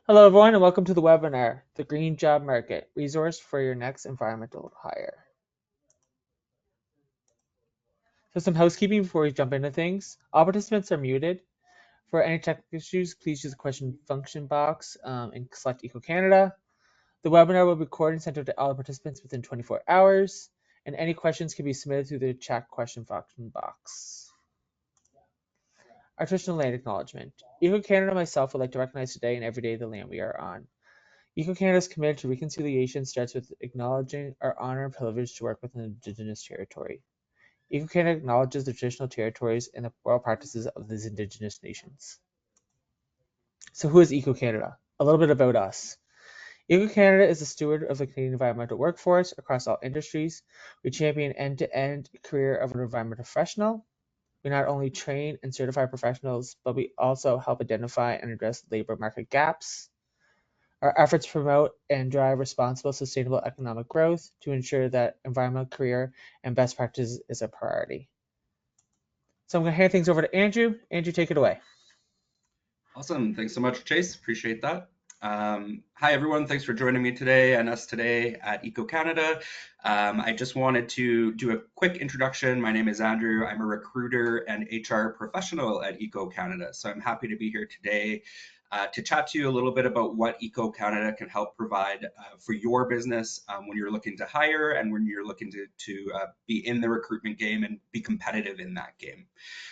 Hello, everyone, and welcome to the webinar, The Green Job Market, Resource for Your Next Environmental Hire. So some housekeeping before we jump into things. All participants are muted. For any technical issues, please use the question function box and select Eco Canada. The webinar will be recorded and sent out to all participants within 24 hours, and any questions can be submitted through the chat question function box. Our traditional land acknowledgement. Eco Canada and myself would like to recognize today and every day the land we are on. Eco-Canada's commitment to reconciliation starts with acknowledging our honor and privilege to work with an Indigenous territory. Eco-Canada acknowledges the traditional territories and the oral practices of these Indigenous nations. So who is Eco-Canada? A little bit about us. Eco-Canada is the steward of the Canadian environmental workforce across all industries. We champion end-to-end career of an environmental professional. We not only train and certify professionals, but we also help identify and address labor market gaps. Our efforts promote and drive responsible, sustainable economic growth to ensure that environmental career and best practices is a priority. So I'm going to hand things over to Andrew. Andrew, take it away. Awesome. Thanks so much, Chase. Appreciate that. Hi, everyone. Thanks for joining me today and us today at Eco Canada. I just wanted to do a quick introduction. My name is Andrew. I'm a recruiter and HR professional at Eco Canada. So I'm happy to be here today to chat to you a little bit about what Eco Canada can help provide for your business when you're looking to hire and when you're looking to be in the recruitment game and be competitive in that game.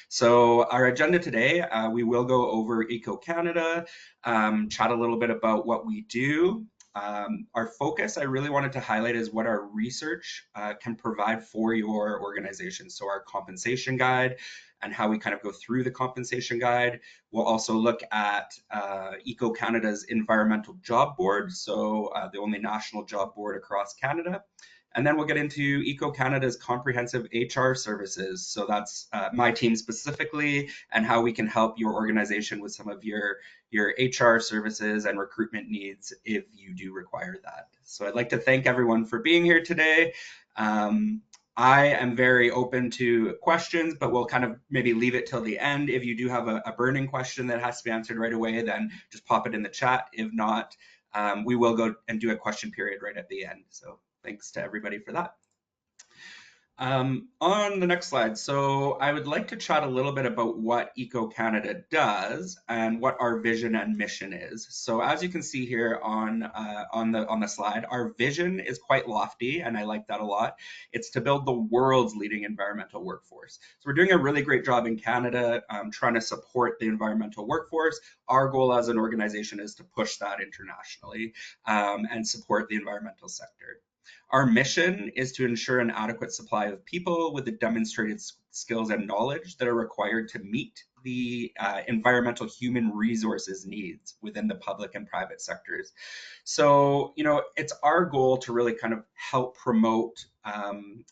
So our agenda today, we will go over Eco Canada, chat a little bit about what we do. Our focus, I really wanted to highlight, is what our research can provide for your organization. So our compensation guide and how we kind of go through the compensation guide. We'll also look at Eco Canada's environmental job board, so the only national job board across Canada. And then we'll get into Eco Canada's comprehensive HR services. So that's my team specifically, and how we can help your organization with some of your HR services and recruitment needs if you do require that. So I'd like to thank everyone for being here today. I am very open to questions, but we'll kind of maybe leave it till the end. If you do have a burning question that has to be answered right away, then just pop it in the chat. If not, we will go and do a question period right at the end. So thanks to everybody for that. On the next slide, so I would like to chat a little bit about what Eco Canada does and what our vision and mission is. So as you can see here on the slide, our vision is quite lofty, and I like that a lot. It's to build the world's leading environmental workforce. So we're doing a really great job in Canada trying to support the environmental workforce. Our goal as an organization is to push that internationally and support the environmental sector. Our mission is to ensure an adequate supply of people with the demonstrated skills and knowledge that are required to meet the environmental human resources needs within the public and private sectors. So, it's our goal to really kind of help promote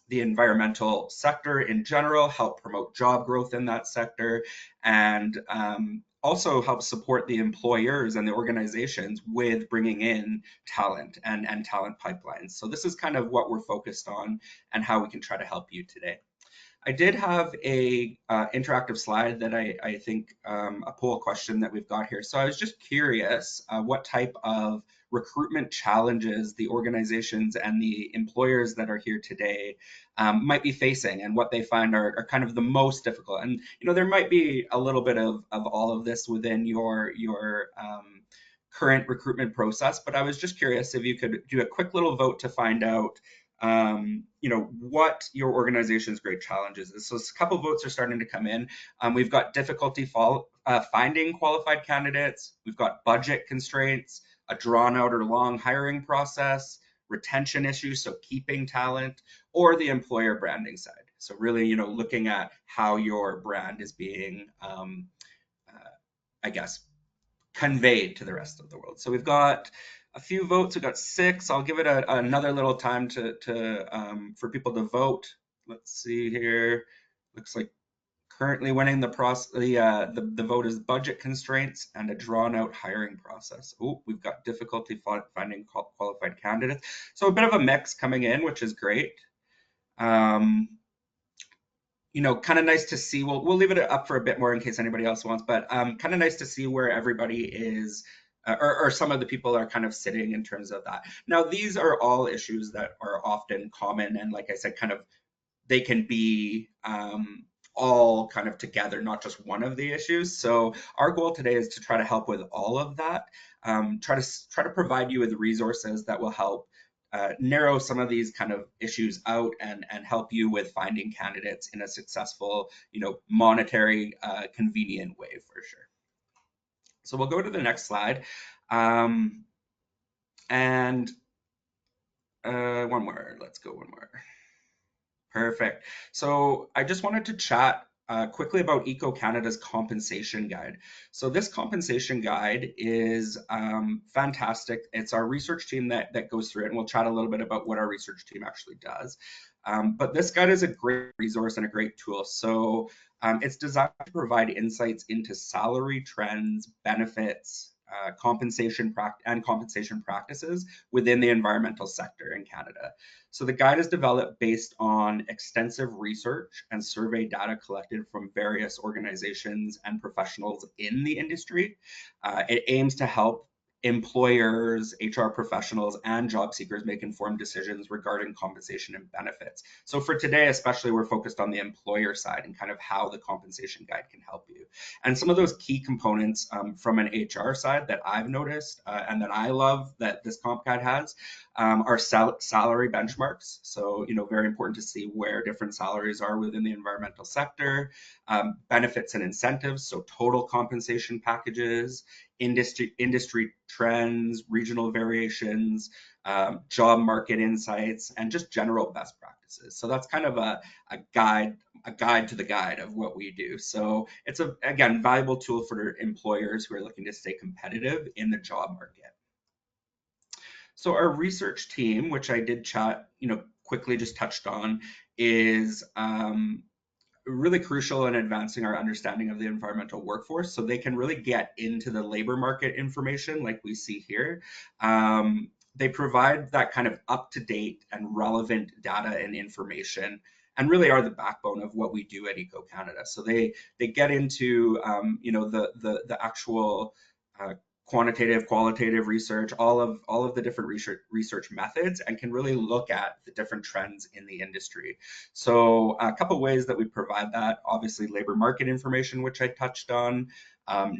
the environmental sector in general, help promote job growth in that sector, and also help support the employers and the organizations with bringing in talent and talent pipelines. So this is kind of what we're focused on and how we can try to help you today. I did have a interactive slide that I think a poll question that we've got here. So I was just curious what type of recruitment challenges the organizations and the employers that are here today might be facing, and what they find are kind of the most difficult. And there might be a little bit of all of this within your current recruitment process, but I was just curious if you could do a quick little vote to find out what your organization's great challenges is. So a couple of votes are starting to come in. We've got difficulty finding qualified candidates. We've got budget constraints, a drawn out or long hiring process, retention issues, so keeping talent, or the employer branding side. So really, looking at how your brand is being, I guess, conveyed to the rest of the world. So we've got a few votes. We've got 6. I'll give it another little time for people to vote. Let's see here. Looks like currently winning the vote is budget constraints and a drawn out hiring process. Oh, we've got difficulty finding qualified candidates. So a bit of a mix coming in, which is great. Kind of nice to see. We'll leave it up for a bit more in case anybody else wants, but kind of nice to see where everybody is or some of the people are kind of sitting in terms of that. Now, these are all issues that are often common, and like I said, kind of they can be all kind of together, not just one of the issues. So our goal today is to try to help with all of that, try to provide you with resources that will help narrow some of these kind of issues out and help you with finding candidates in a successful, monetary, convenient way for sure. So we'll go to the next slide. And one more, let's go one more. Perfect. So I just wanted to chat quickly about Eco Canada's compensation guide. So this compensation guide is fantastic. It's our research team that goes through it, and we'll chat a little bit about what our research team actually does. But this guide is a great resource and a great tool. So it's designed to provide insights into salary trends, benefits, compensation practices within the environmental sector in Canada. So the guide is developed based on extensive research and survey data collected from various organizations and professionals in the industry. It aims to help employers, HR professionals, and job seekers make informed decisions regarding compensation and benefits. So for today, especially, we're focused on the employer side and kind of how the compensation guide can help you. And some of those key components from an HR side that I've noticed and that I love that this comp guide has are salary benchmarks. So, very important to see where different salaries are within the environmental sector, benefits and incentives, so total compensation packages, industry trends, regional variations, job market insights, and just general best practices. So that's kind of a guide to the guide of what we do. So it's again valuable tool for employers who are looking to stay competitive in the job market. So our research team, which I did chat, quickly just touched on, is really crucial in advancing our understanding of the environmental workforce, so they can really get into the labor market information like we see here. They provide that kind of up-to-date and relevant data and information, and really are the backbone of what we do at Eco Canada. So they get into the actual quantitative, qualitative research, all of the different research methods, and can really look at the different trends in the industry. So a couple ways that we provide that: obviously labor market information, which I touched on,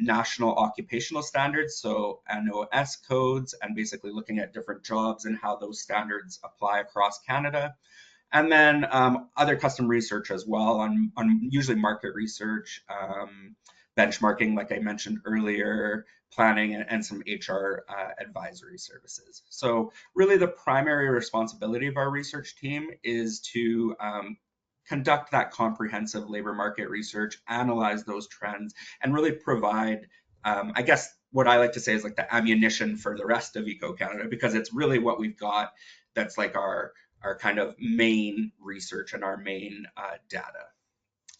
national occupational standards, so NOS codes, and basically looking at different jobs and how those standards apply across Canada. And then other custom research as well on usually market research, benchmarking, like I mentioned earlier, planning, and some HR advisory services. So really the primary responsibility of our research team is to conduct that comprehensive labor market research, analyze those trends, and really provide, I guess what I like to say is like the ammunition for the rest of Eco Canada, because it's really what we've got that's like our kind of main research and our main data.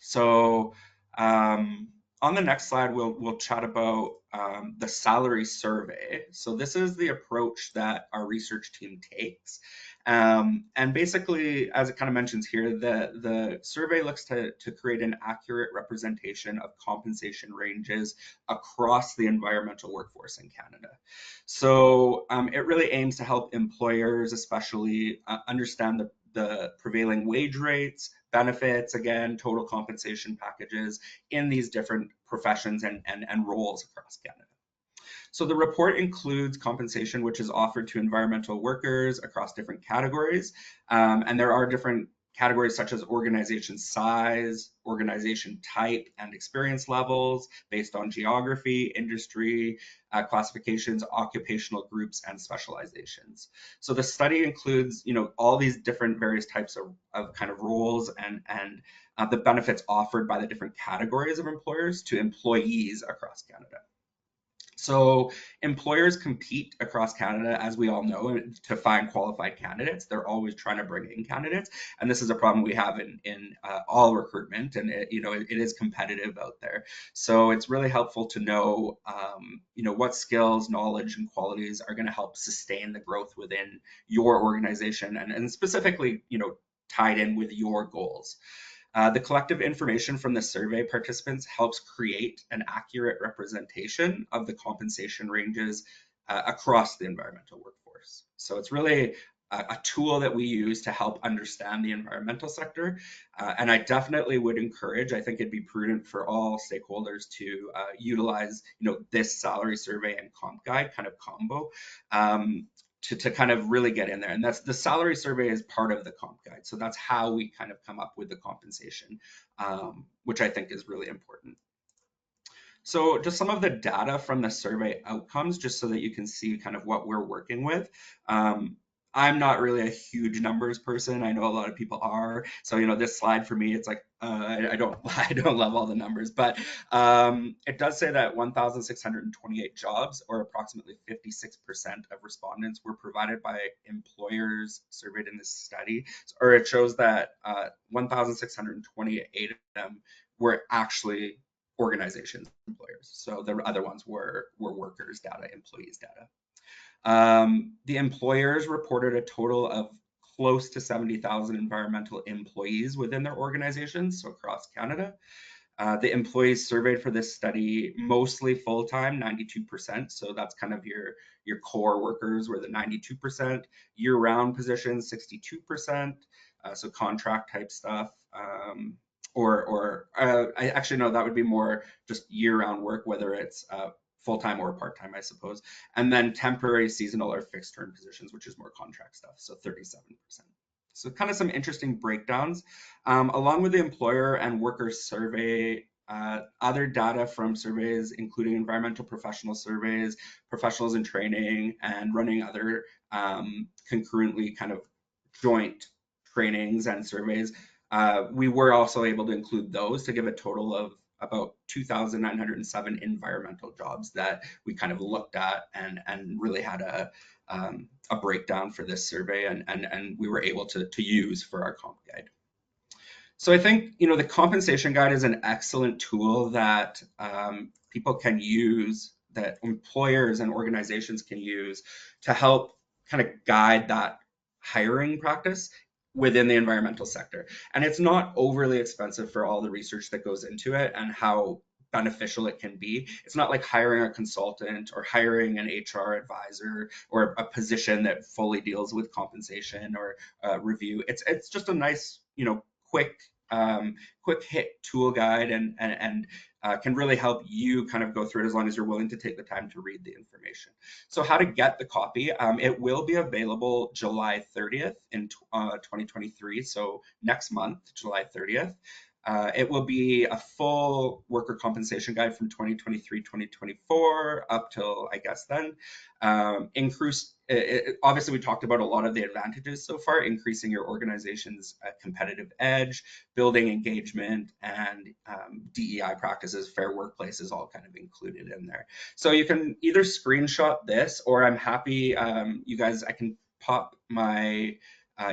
So on the next slide, we'll chat about the salary survey. So this is the approach that our research team takes. And basically, as it kind of mentions here, the survey looks to create an accurate representation of compensation ranges across the environmental workforce in Canada. So it really aims to help employers, especially, understand the prevailing wage rates, benefits, again, total compensation packages in these different professions and roles across Canada. So the report includes compensation which is offered to environmental workers across different categories. And there are different categories such as organization size, organization type, and experience levels based on geography, industry, classifications, occupational groups, and specializations. So the study includes, all these different various types of kind of roles and the benefits offered by the different categories of employers to employees across Canada. So employers compete across Canada, as we all know, to find qualified candidates. They're always trying to bring in candidates, and this is a problem we have in all recruitment, and it is competitive out there. So it's really helpful to know, what skills, knowledge, and qualities are going to help sustain the growth within your organization, and specifically, tied in with your goals. The collective information from the survey participants helps create an accurate representation of the compensation ranges across the environmental workforce. So it's really a tool that we use to help understand the environmental sector. And I definitely would encourage, I think it'd be prudent for all stakeholders to utilize, this salary survey and comp guide kind of combo. To kind of really get in there. And that's the salary survey is part of the comp guide. So that's how we kind of come up with the compensation, which I think is really important. So just some of the data from the survey outcomes, just so that you can see kind of what we're working with. I'm not really a huge numbers person. I know a lot of people are. So, this slide for me, it's like, I don't I don't love all the numbers, but it does say that 1,628 jobs, or approximately 56% of respondents, were provided by employers surveyed in this study. Or it shows that 1,628 of them were actually organizations, employers. So the other ones were workers' data, employees' data. The employers reported a total of close to 70,000 environmental employees within their organizations, so across Canada. The employees surveyed for this study, mostly full-time, 92%. So that's kind of your core workers were the 92%. Year-round positions, 62%. So contract type stuff. I actually know that would be more just year-round work, whether it's full-time or part-time, I suppose. And then temporary, seasonal, or fixed-term positions, which is more contract stuff, so 37%. So kind of some interesting breakdowns. Along with the employer and worker survey, other data from surveys, including environmental professional surveys, professionals in training, and running other concurrently kind of joint trainings and surveys, we were also able to include those to give a total of about 2,907 environmental jobs that we kind of looked at and really had a breakdown for this survey, and we were able to use for our comp guide. So I think, the compensation guide is an excellent tool that people can use, that employers and organizations can use to help kind of guide that hiring practice within the environmental sector. And it's not overly expensive for all the research that goes into it and how beneficial it can be. It's not like hiring a consultant or hiring an HR advisor or a position that fully deals with compensation or review. It's just a nice, quick hit tool guide and can really help you kind of go through it as long as you're willing to take the time to read the information. So how to get the copy? It will be available July 30th in 2023, so next month, July 30th. It will be a full worker compensation guide from 2023-2024 up till, I guess, then. Obviously, we talked about a lot of the advantages so far, increasing your organization's competitive edge, building engagement, and DEI practices, fair workplaces, all kind of included in there. So you can either screenshot this, or I'm happy, you guys, I can pop my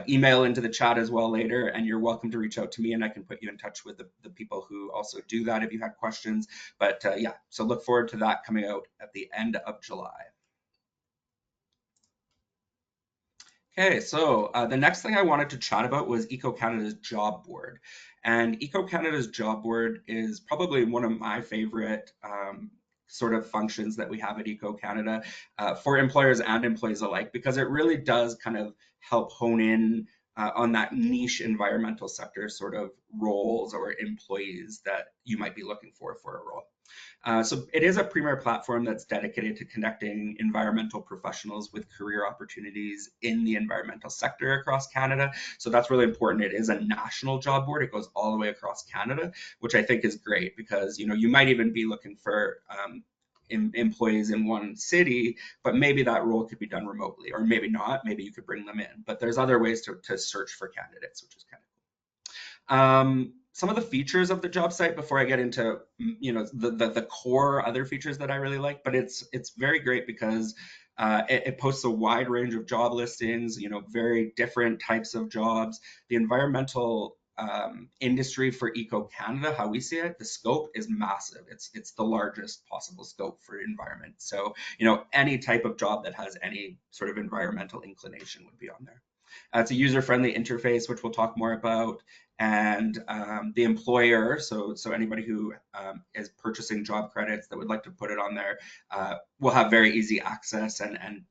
email into the chat as well later, and you're welcome to reach out to me and I can put you in touch with the people who also do that if you had questions. But yeah, so look forward to that coming out at the end of July. Okay, so the next thing I wanted to chat about was Eco Canada's job board. And Eco Canada's job board is probably one of my favorite sort of functions that we have at Eco Canada for employers and employees alike, because it really does kind of help hone in on that niche environmental sector sort of roles or employees that you might be looking for a role. So it is a premier platform that's dedicated to connecting environmental professionals with career opportunities in the environmental sector across Canada. So that's really important. It is a national job board. It goes all the way across Canada, which I think is great because, you might even be looking for employees in one city, but maybe that role could be done remotely, or maybe not. Maybe you could bring them in, but there's other ways to search for candidates, which is kind of cool. Some of the features of the job site before I get into the core other features that I really like, but it's very great because it posts a wide range of job listings, very different types of jobs. The environmental industry for Eco Canada, how we see it, the scope is massive. It's the largest possible scope for environment. So any type of job that has any sort of environmental inclination would be on there. It's a user-friendly interface, which we'll talk more about, and the employer, so anybody who is purchasing job credits that would like to put it on there, will have very easy access and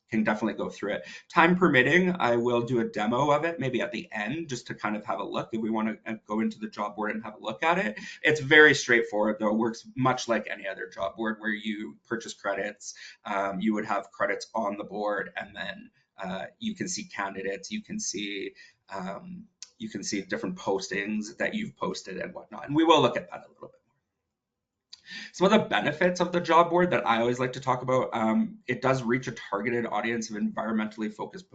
can definitely go through it. Time permitting, I will do a demo of it maybe at the end just to kind of have a look if we want to go into the job board and have a look at it. It's very straightforward though. It works much like any other job board where you purchase credits. You would have credits on the board, and then you can see candidates, you can see different postings that you've posted and whatnot. And we will look at that a little bit. Some of the benefits of the job board that I always like to talk about, it does reach a targeted audience of environmentally focused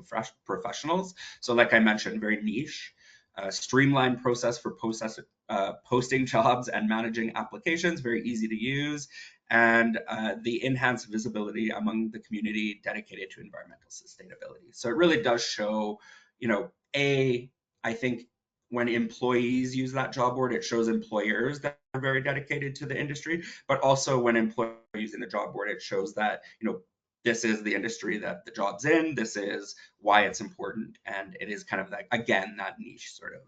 professionals. So like I mentioned, very niche, streamlined process for posting jobs and managing applications, very easy to use, and the enhanced visibility among the community dedicated to environmental sustainability. So it really does show, I think when employees use that job board, it shows employers that are very dedicated to the industry, but also when employees are using the job board, it shows that, this is the industry that the job's in, this is why it's important, and it is kind of like, again, that niche sort of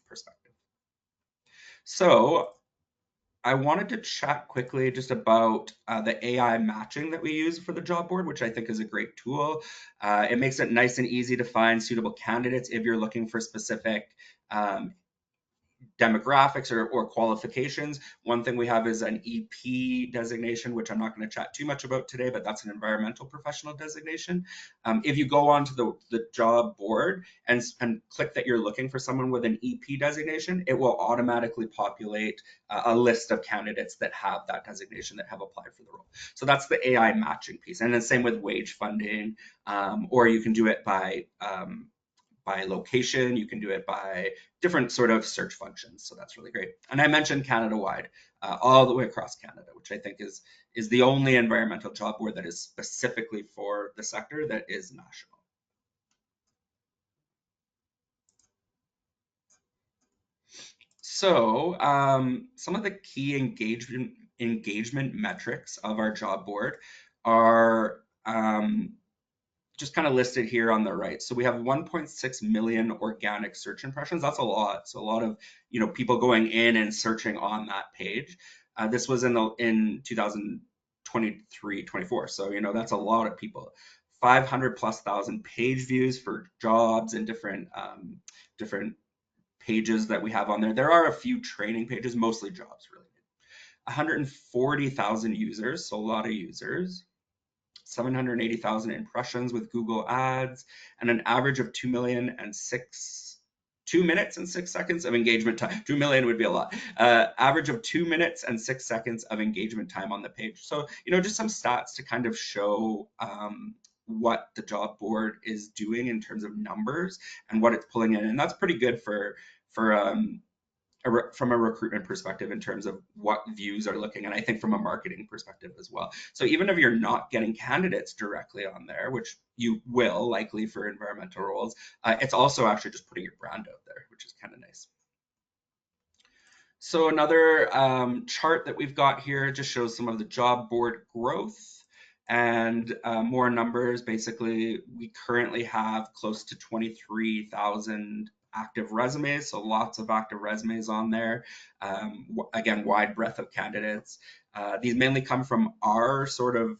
perspective. So I wanted to chat quickly just about the AI matching that we use for the job board, which I think is a great tool. It makes it nice and easy to find suitable candidates if you're looking for specific demographics or qualifications. One thing we have is an EP designation, which I'm not going to chat too much about today, but that's an environmental professional designation. If you go onto the job board and click that you're looking for someone with an EP designation, it will automatically populate a list of candidates that have that designation that have applied for the role. So that's the AI matching piece. And the same with wage funding, or you can do it by location, you can do it by different sort of search functions. So that's really great. And I mentioned Canada-wide, all the way across Canada, which I think is the only environmental job board that is specifically for the sector that is national. So some of the key engagement metrics of our job board are just kind of listed here on the right. So we have 1.6 million organic search impressions. That's a lot. So a lot of people going in and searching on that page. This was in 2023, 24. So that's a lot of people. 500 plus thousand page views for jobs and different pages that we have on there. There are a few training pages, mostly jobs related. 140,000 users, so a lot of users. 780,000 impressions with Google Ads, and an average of 2 minutes and 6 seconds of engagement time. 2 million would be a lot. Average of 2 minutes and 6 seconds of engagement time on the page. So, just some stats to kind of show what the job board is doing in terms of numbers and what it's pulling in. And that's pretty good from a recruitment perspective in terms of what views are looking, and I think from a marketing perspective as well. So even if you're not getting candidates directly on there, which you will likely for environmental roles, it's also actually just putting your brand out there, which is kind of nice. So another chart that we've got here just shows some of the job board growth and more numbers. Basically, we currently have close to 23,000 active resumes, so lots of active resumes on there. Again, wide breadth of candidates. These mainly come from our sort of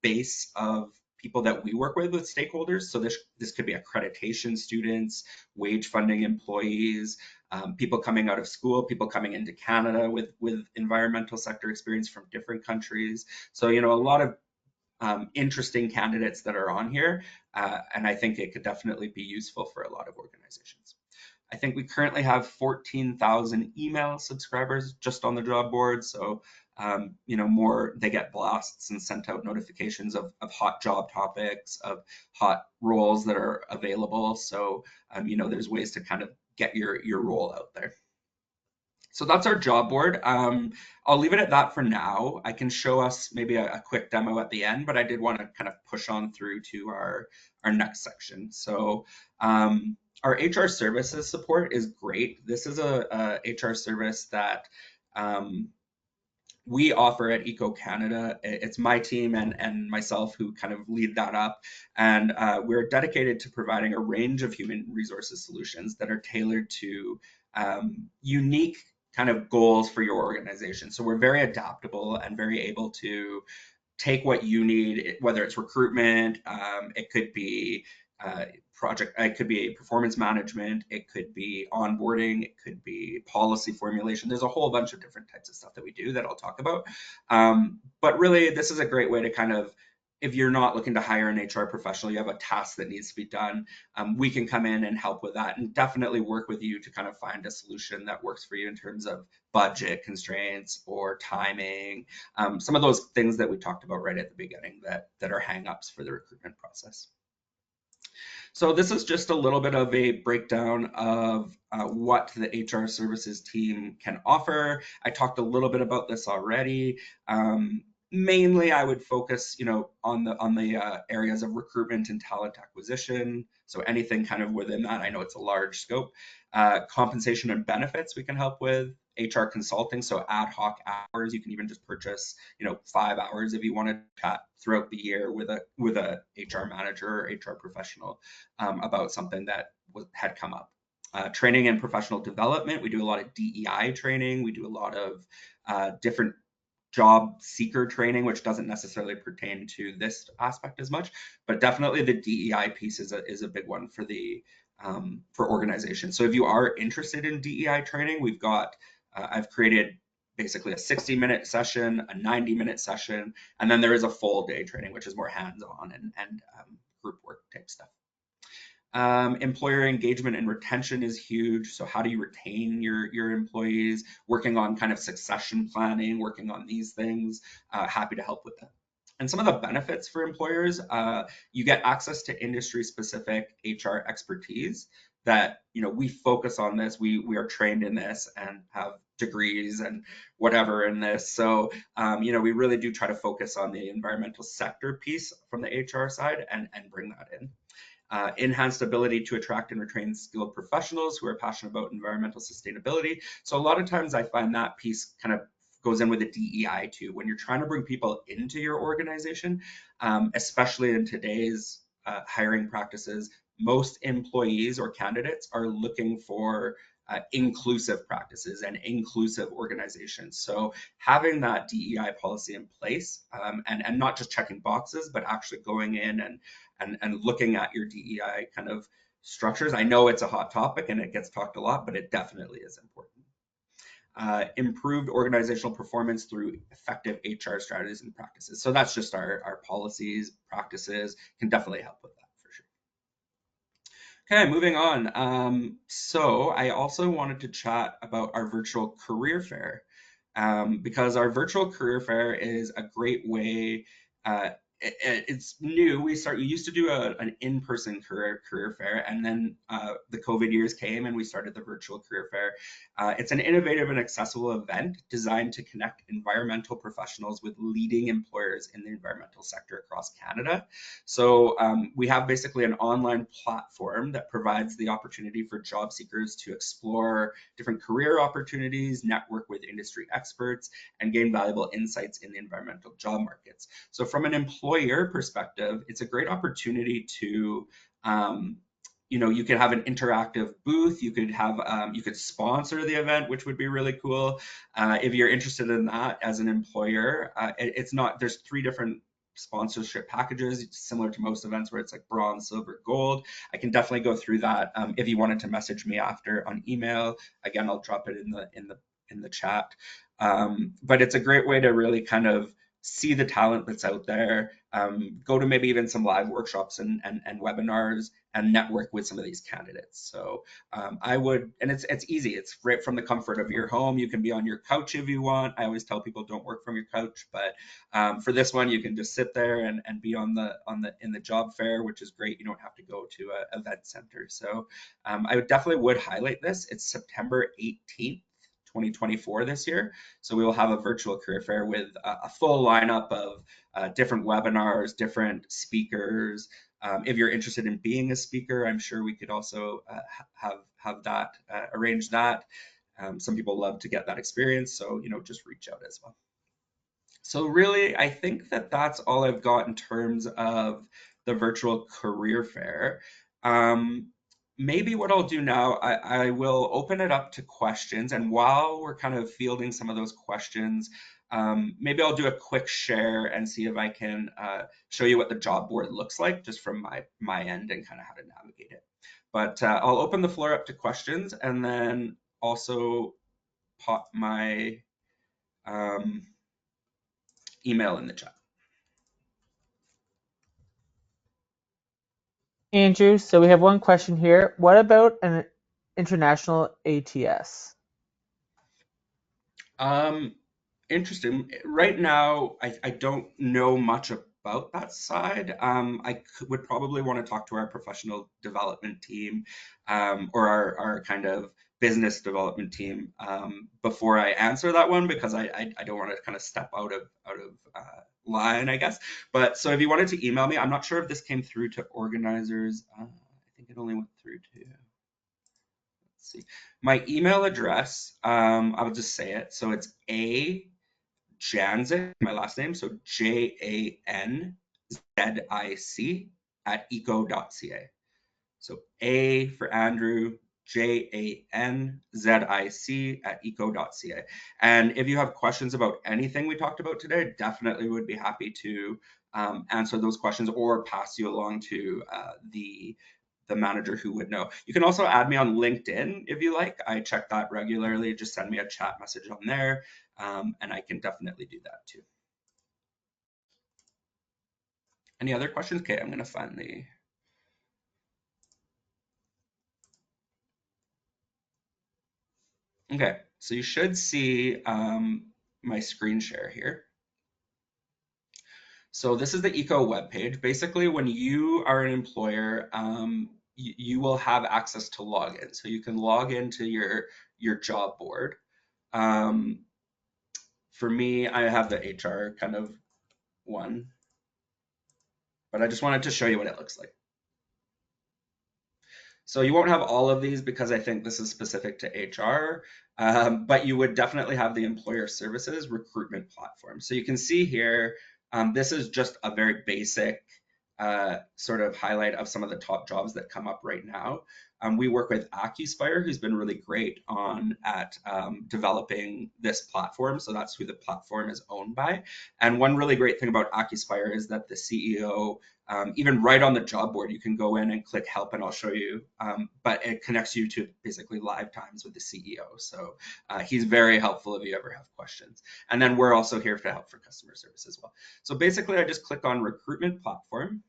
base of people that we work with stakeholders. So this could be accreditation students, wage funding employees, people coming out of school, people coming into Canada with environmental sector experience from different countries. So a lot of interesting candidates that are on here, and I think it could definitely be useful for a lot of organizations. I think we currently have 14,000 email subscribers just on the job board. So, more, they get blasts and sent out notifications of hot job topics, of hot roles that are available. So, there's ways to kind of get your role out there. So that's our job board. I'll leave it at that for now. I can show us maybe a quick demo at the end, but I did want to kind of push on through to our next section. So our HR services support is great. This is a HR service that we offer at Eco Canada, it's my team and myself who kind of lead that up. And we're dedicated to providing a range of human resources solutions that are tailored to unique kind of goals for your organization. So we're very adaptable and very able to take what you need, whether it's recruitment, it could be project, it could be performance management, it could be onboarding, it could be policy formulation. There's a whole bunch of different types of stuff that we do that I'll talk about. But really, this is a great way to kind of, if you're not looking to hire an HR professional, you have a task that needs to be done, we can come in and help with that and definitely work with you to kind of find a solution that works for you in terms of budget constraints or timing, some of those things that we talked about right at the beginning that are hangups for the recruitment process. So this is just a little bit of a breakdown of what the HR services team can offer. I talked a little bit about this already. Mainly, I would focus, on the areas of recruitment and talent acquisition. So anything kind of within that. I know it's a large scope. Compensation and benefits we can help with. HR consulting, so ad hoc hours. You can even just purchase, 5 hours if you want to chat throughout the year with a HR manager or HR professional about something that had come up. Training and professional development. We do a lot of DEI training. We do a lot of different job seeker training, which doesn't necessarily pertain to this aspect as much, but definitely the DEI piece is a big one for the for organizations. So if you are interested in DEI training, we've got I've created basically a 60-minute session, a 90-minute session, and then there is a full day training, which is more hands-on and group work type stuff. Employer engagement and retention is huge. So how do you retain your employees? Working on kind of succession planning, working on these things. Happy to help with that. And some of the benefits for employers, you get access to industry-specific HR expertise that, we focus on this. We are trained in this and have degrees and whatever in this. So, we really do try to focus on the environmental sector piece from the HR side and bring that in. Enhanced ability to attract and retain skilled professionals who are passionate about environmental sustainability. So a lot of times I find that piece kind of goes in with the DEI too. When you're trying to bring people into your organization, especially in today's hiring practices, most employees or candidates are looking for inclusive practices and inclusive organizations. So having that DEI policy in place and not just checking boxes, but actually going in and looking at your DEI kind of structures. I know it's a hot topic and it gets talked a lot, but it definitely is important. Improved organizational performance through effective HR strategies and practices. So that's just our policies, practices can definitely help with that for sure. Okay, moving on. So I also wanted to chat about our virtual career fair because our virtual career fair is a great way. It's new. We used to do an in-person career fair, and then the COVID years came, and we started the virtual career fair. It's an innovative and accessible event designed to connect environmental professionals with leading employers in the environmental sector across Canada. So we have basically an online platform that provides the opportunity for job seekers to explore different career opportunities, network with industry experts, and gain valuable insights in the environmental job markets. So from an employer perspective, it's a great opportunity to you could have an interactive booth. You could sponsor the event, which would be really cool. If you're interested in that as an employer, it's not. There's 3 different sponsorship packages, similar to most events where it's like bronze, silver, gold. I can definitely go through that. If you wanted to message me after on email, again, I'll drop it in the chat. But it's a great way to really kind of see the talent that's out there, go to maybe even some live workshops and webinars and network with some of these candidates. So I would, and it's easy. It's right from the comfort of your home. You can be on your couch if you want. I always tell people don't work from your couch, but for this one, you can just sit there and be in the job fair, which is great. You don't have to go to an event center. So I would highlight this. It's September 18th. 2024 this year. So we will have a virtual career fair with a full lineup of different webinars, different speakers. If you're interested in being a speaker, I'm sure we could also have that arrange that. Some people love to get that experience, so just reach out as well. So really, I think that that's all I've got in terms of the virtual career fair. Um, Maybe what I'll do now, I will open it up to questions, and while we're kind of fielding some of those questions, maybe I'll do a quick share and see if I can show you what the job board looks like just from my end and kind of how to navigate it. But I'll open the floor up to questions and then also pop my um, email in the chat. Andrew, so we have one question here. What about an international ATS? Um, Interesting. Right now, I don't know much about that side. Would probably want to talk to our professional development team, or our kind of business development team, before I answer that one because I don't want to kind of step out of line, I guess. But so if you wanted to email me, I'm not sure if this came through to organizers. I think it only went through to. Let's see. My email address, I'll just say it. So it's A Janzik, my last name, so JANZIC at eco.ca. So A for Andrew, JANZIC at eco.ca. And if you have questions about anything we talked about today, definitely would be happy to answer those questions or pass you along to the manager who would know. You can also add me on LinkedIn if you like. I check that regularly. Just send me a chat message on there, and I can definitely do that too. Any other questions? Okay, I'm going to find the. Okay, so you should see my screen share here. So this is the Eco webpage. Basically, when you are an employer, you will have access to login. So you can log into your job board. Um, for me, I have the HR kind of one, but I just wanted to show you what it looks like. So you won't have all of these because I think this is specific to HR, but you would definitely have the employer services recruitment platform. So you can see here, this is just a very basic sort of highlight of some of the top jobs that come up right now. We work with AccuSpire, who's been really great at developing this platform. So that's who the platform is owned by. And one really great thing about AccuSpire is that the CEO, even right on the job board, you can go in and click help and I'll show you. But it connects you to basically live times with the CEO. So he's very helpful if you ever have questions. And then we're also here to help for customer service as well. So basically I just click on recruitment platform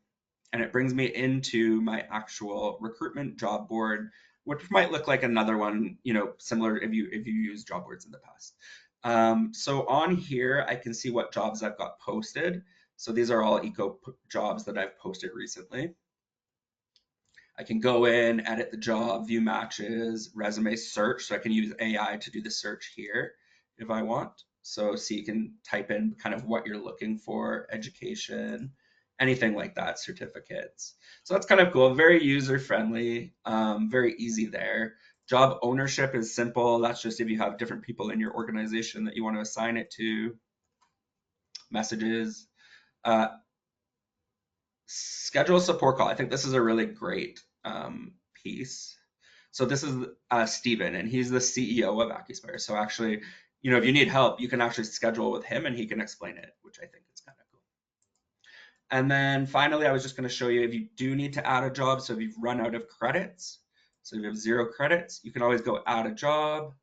and it brings me into my actual recruitment job board, which might look like another one, similar if you used job boards in the past. So on here, I can see what jobs I've got posted. So these are all eco jobs that I've posted recently. I can go in, edit the job, view matches, resume search. So I can use AI to do the search here if I want. So you can type in kind of what you're looking for, education, anything like that, certificates. So that's kind of cool, very user friendly, very easy there. Job ownership is simple. That's just if you have different people in your organization that you want to assign it to. Messages. Uh, Schedule a support call. I think this is a really great piece. So this is Steven, and he's the CEO of AccuSpire. So actually, if you need help, you can actually schedule with him and he can explain it, which I think is kind of cool. And then finally, I was just going to show you if you do need to add a job. So if you've run out of credits, so if you have 0 credits, you can always go add a job.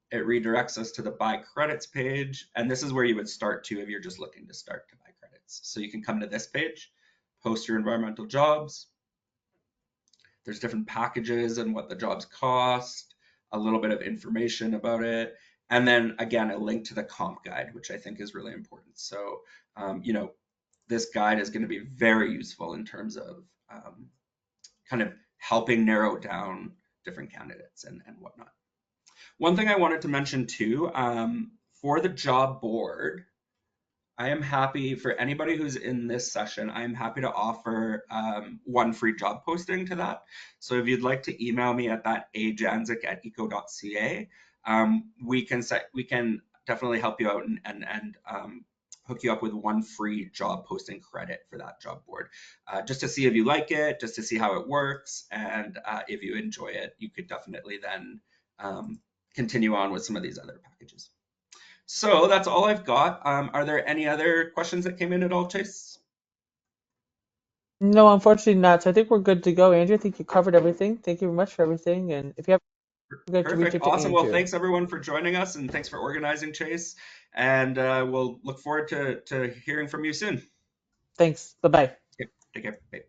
It redirects us to the buy credits page. And this is where you would start to if you're just looking to start to buy credits. So you can come to this page, post your environmental jobs. There's different packages and what the jobs cost, a little bit of information about it. And then again, a link to the comp guide, which I think is really important. So, this guide is going to be very useful in terms of kind of helping narrow down different candidates and whatnot. One thing I wanted to mention too, for the job board, I am happy for anybody who's in this session. I am happy to offer one free job posting to that. So if you'd like to email me at that ajanzik@eco.ca, we can definitely help you out and hook you up with one free job posting credit for that job board, just to see if you like it, just to see how it works, and if you enjoy it, you could definitely then continue on with some of these other packages. So that's all I've got. Are there any other questions that came in at all, Chase? No, unfortunately not. So I think we're good to go. Andrew, I think you covered everything. Thank you very much for everything. And if you have, forget to reach Perfect. out to Awesome. Well, Andrew. thanks everyone for joining us, and thanks for organizing, Chase. And we'll look forward to hearing from you soon. Thanks. Bye bye. Okay, take care. Bye.